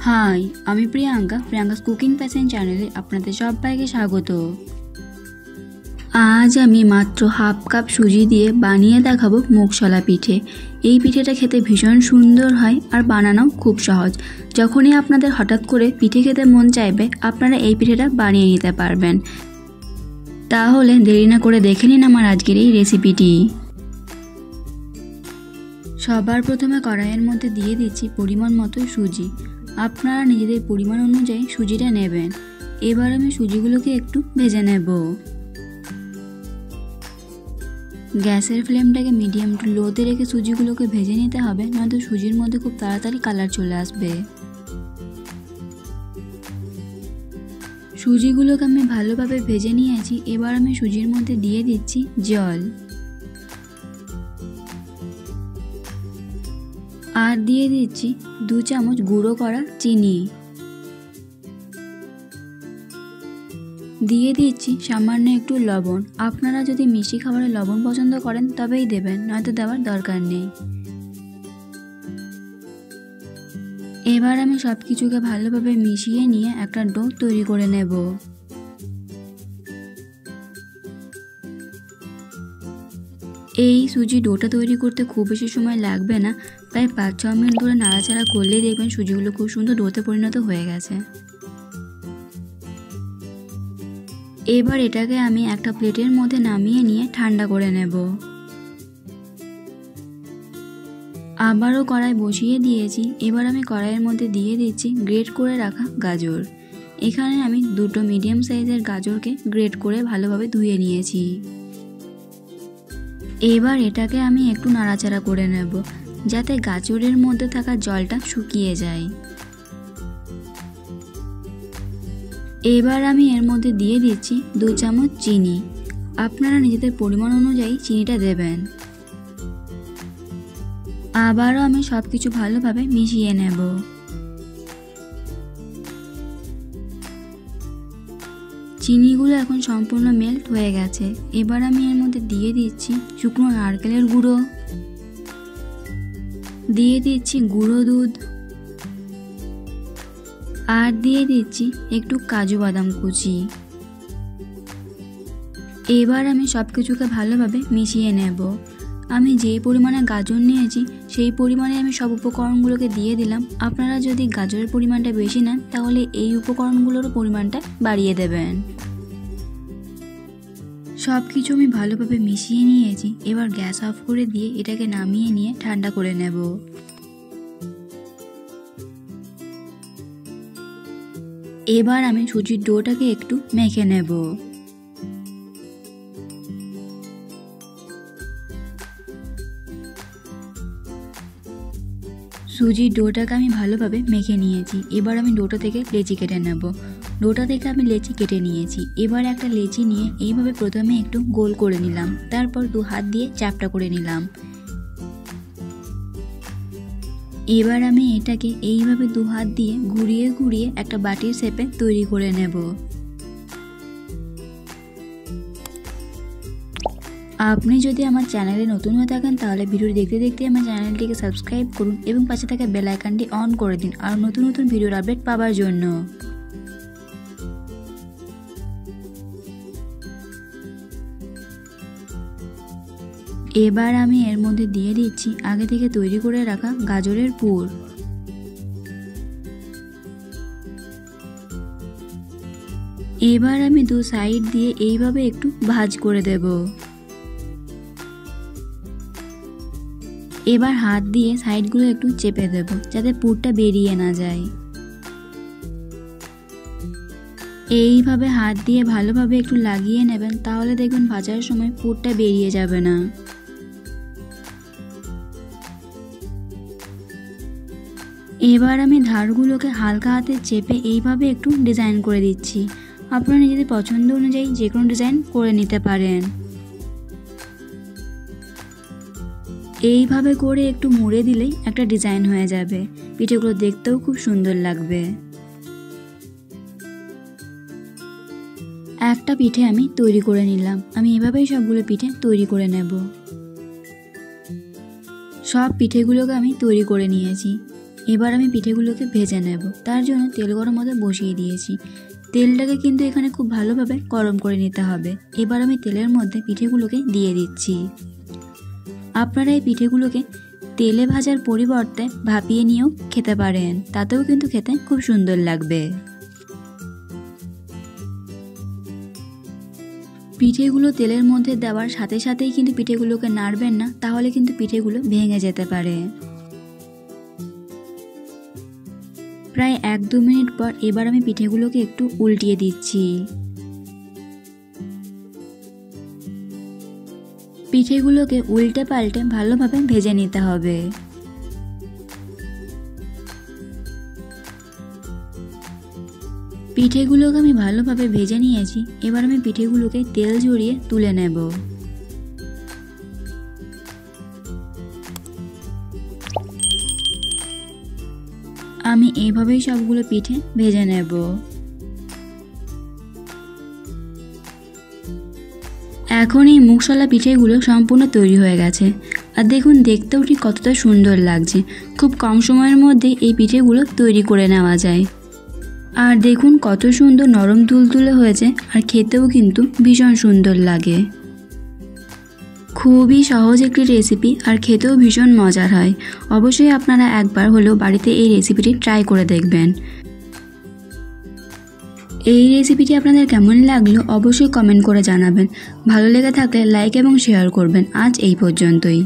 High, আমি Priyanka's cooking passion চ্যানেলে আপনাদের সবাইকে স্বাগত। আজ আমি মাত্র হাফ কাপ সুজি দিয়ে বানিয়ে দেখাবো মুগশলা পিঠে। এই পিঠেটা খেতে ভীষণ সুন্দর হয় আর বানানোও খুব সহজ। যখনই আপনাদের হঠাৎ করে পিঠে খেতে মন চাইবে, আপনারা এই পিঠেটা বানিয়ে নিতে পারবেন। তাহলে দেরি না করে দেখে নিন আমার আজকের এই রেসিপিটি। সবার প্রথমে কড়াইয়ের মধ্যে দিয়ে দিচ্ছি পরিমাণ মতো সুজি। আপনারা নিজেদের পরিমাণ অনুযায়ী সুজিটা নেবেন। এবার আমি সুজিগুলোকে একটু ভেজে নেব। গ্যাসের ফ্লেমটাকে মিডিয়াম টু লোতে রেখে সুজিগুলোকে ভেজে নিতে হবে, নয়তো সুজির মধ্যে খুব তাড়াতাড়ি কালার চলে আসবে। সুজিগুলোকে আমি ভালোভাবে ভেজে নিয়েছি। এবার আমি সুজির মধ্যে দিয়ে দিচ্ছি জল আর দিয়ে দিচ্ছি 2 চামচ গুঁড়ো করা চিনি। দিয়ে দিচ্ছি সামান্য একটু লবণ। আপনারা যদি মিষ্টি খাবারে লবণ পছন্দ করেন তবেই দেবেন, নয়তো দেওয়ার দরকার নেই। এবার আমি সব কিছুকে ভালোভাবে মিশিয়ে নিয়ে একটা ডো তৈরি করে নেব। এই সুজি ডোটা তৈরি করতে খুব বেশি সময় লাগবে না, প্রায় 5-6 মিনিট ধরে নাড়াচাড়া করলেই দেখবেন সুজিগুলো খুব সুন্দর ডোতে পরিণত হয়ে গেছে। এবার এটাকে আমি একটা প্লেটের মধ্যে নামিয়ে নিয়ে ঠান্ডা করে নেব। আবারও কড়াই বসিয়ে দিয়েছি। এবার আমি কড়াইয়ের মধ্যে দিয়ে দিচ্ছি গ্রেট করে রাখা গাজর। এখানে আমি 2টো মিডিয়াম সাইজের গাজরকে গ্রেট করে ভালোভাবে ধুয়ে নিয়েছি। এবার এটাকে আমি একটু নাড়াচাড়া করে নেব, যাতে গাজরের মধ্যে থাকা জলটা শুকিয়ে যায়। এবার আমি এর মধ্যে দিয়ে দিচ্ছি 2 চামচ চিনি। আপনারা নিজেদের পরিমাণ অনুযায়ী চিনিটা দেবেন। আবারও আমি সব কিছু ভালোভাবে মিশিয়ে নেব। চিনিগুলো এখন সম্পূর্ণ মেল্ট হয়ে গেছে। এবার আমি এর মধ্যে দিয়ে দিচ্ছি শুকনো নারকেলের গুঁড়ো, দিয়ে দিচ্ছি গুঁড়ো দুধ আর দিয়ে দিচ্ছি একটু কাজু বাদাম কুচি। এবার আমি সব কিছুকে ভালোভাবে মিশিয়ে নেব। আমি যেই পরিমাণে গাজর নিয়েছি সেই পরিমাণে আমি সব উপকরণগুলোকে দিয়ে দিলাম। আপনারা যদি গাজরের পরিমাণটা বেশি নেন তাহলে এই উপকরণগুলোর পরিমাণটা বাড়িয়ে দেবেন। সব কিছু আমি ভালোভাবে মিশিয়ে নিয়েছি। এবার গ্যাস অফ করে দিয়ে এটাকে নামিয়ে নিয়ে ঠান্ডা করে নেব। এবার আমি সুজির ডোটাকে একটু মেখে নেব। সুজির ডোটাকে আমি ভালোভাবে মেখে নিয়েছি। এবার আমি ডোটা থেকে লেচি কেটে নেব। ডোটা থেকে আমি লেচি কেটে নিয়েছি। এবার একটা লেচি নিয়ে এইভাবে প্রথমে একটু গোল করে নিলাম, তারপর 2 হাত দিয়ে চ্যাপ্টা করে নিলাম। এবার আমি এটাকে এইভাবে 2 হাত দিয়ে ঘুরিয়ে ঘুরিয়ে একটা বাটির শেপে তৈরি করে নেব। আপনি যদি আমার চ্যানেলে নতুন হয়ে থাকেন তাহলে ভিডিও দেখতে দেখতে আমার চ্যানেলটিকে সাবস্ক্রাইব করুন এবং পাশে থাকা বেল আইকনটি অন করে দিন আর নতুন নতুন ভিডিওর আপডেট পাওয়ার জন্য। এবার আমি এর মধ্যে দিয়ে দিচ্ছি আগে থেকে তৈরি করে রাখা গাজরের পুর। এবার আমি 2 সাইড দিয়ে এইভাবে একটু ভাঁজ করে দেব। এবার হাত দিয়ে সাইডগুলো একটু চেপে দেব, যাতে পুরটা বেরিয়ে না যায়। এইভাবে হাত দিয়ে ভালোভাবে একটু লাগিয়ে নেবেন, তাহলে দেখবেন ভাজার সময় পুরটা বেরিয়ে যাবে না। এবার আমি ধারগুলোকে হালকা হাতে চেপে এইভাবে একটু ডিজাইন করে দিচ্ছি। আপনারা নিজেদের পছন্দ অনুযায়ী যে কোনো ডিজাইন করে নিতে পারেন। এইভাবে করে একটু মুড়ে দিলেই একটা ডিজাইন হয়ে যাবে। পিঠেগুলো দেখতেও খুব সুন্দর লাগবে। একটা পিঠে আমি তৈরি করে নিলাম। আমি এভাবেই সবগুলো পিঠে তৈরি করে নেব। সব পিঠেগুলোকে আমি তৈরি করে নিয়েছি। এবার আমি পিঠেগুলোকে ভেজে নেব। তার জন্য তেল গরম হতে বসিয়ে দিয়েছি। তেলটাকে কিন্তু এখানে খুব ভালোভাবে গরম করে নিতে হবে। এবার আমি তেলের মধ্যে পিঠেগুলোকে দিয়ে দিচ্ছি। আপনারা এই পিঠেগুলোকে তেলে ভাজার পরিবর্তে ভাপিয়ে নিয়েও খেতে পারেন, তাতেও কিন্তু খেতে খুব সুন্দর লাগবে। পিঠেগুলো তেলের মধ্যে দেওয়ার সাথে সাথেই কিন্তু পিঠেগুলোকে নাড়বেন না, তাহলে কিন্তু পিঠেগুলো ভেঙে যেতে পারে। প্রায় 1-2 মিনিট পর এবার আমি পিঠেগুলোকে একটু উল্টিয়ে দিচ্ছি। পিঠেগুলোকে উল্টে পাল্টে ভালোভাবে ভেজে নিতে হবে। পিঠেগুলোকে আমি ভালোভাবে ভেজে নিয়েছি। এবার আমি পিঠেগুলোকে তেল ঝরিয়ে তুলে নেব। আমি এইভাবেই সবগুলো পিঠে ভেজে নেব। এখন এই মুগশলা পিঠেগুলো সম্পূর্ণ তৈরি হয়ে গেছে। আর দেখুন দেখতেও ঠিক কতটা সুন্দর লাগছে। খুব কম সময়ের মধ্যে এই পিঠেগুলো তৈরি করে নেওয়া যায়। আর দেখুন কত সুন্দর নরম তুলতুলে হয়েছে, আর খেতেও কিন্তু ভীষণ সুন্দর লাগে। খুবই সহজ একটি রেসিপি, আর খেতেও ভীষণ মজার হয়। অবশ্যই আপনারা একবার হলেও বাড়িতে এই রেসিপিটি ট্রাই করে দেখবেন। এই রেসিপিটি আপনাদের কেমন লাগলো অবশ্যই কমেন্ট করে জানাবেন। ভালো লেগে থাকলে লাইক এবং শেয়ার করবেন। আজ এই পর্যন্তই।